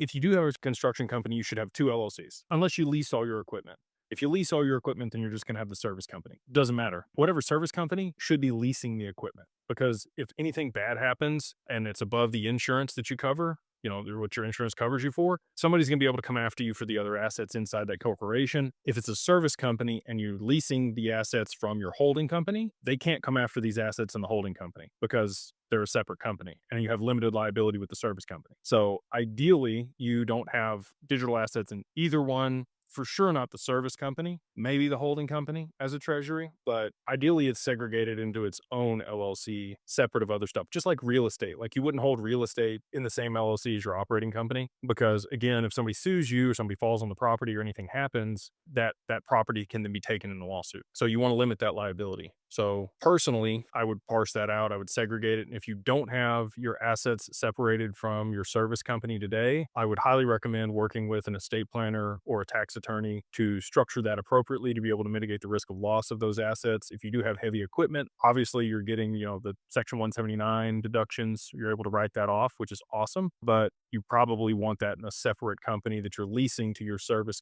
If you do have a construction company, you should have two LLCs, unless you lease all your equipment. If you lease all your equipment, then you're just going to have the service company. Doesn't matter. Whatever service company should be leasing the equipment, because if anything bad happens and it's above the insurance that you cover, what your insurance covers you for, somebody's going to be able to come after you for the other assets inside that corporation. If it's a service company and you're leasing the assets from your holding company, they can't come after these assets in the holding company because they're a separate company and you have limited liability with the service company. So ideally, you don't have digital assets in either one. For sure, not the service company, maybe the holding company as a treasury, but ideally it's segregated into its own LLC, separate of other stuff, just like real estate. Like you wouldn't hold real estate in the same LLC as your operating company, because again, if somebody sues you or somebody falls on the property or anything happens, that property can then be taken in a lawsuit. So you want to limit that liability. So personally, I would parse that out. I would segregate it. And if you don't have your assets separated from your service company today, I would highly recommend working with an estate planner or a tax attorney to structure that appropriately to be able to mitigate the risk of loss of those assets. If you do have heavy equipment, obviously you're getting, the Section 179 deductions. You're able to write that off, which is awesome. But you probably want that in a separate company that you're leasing to your service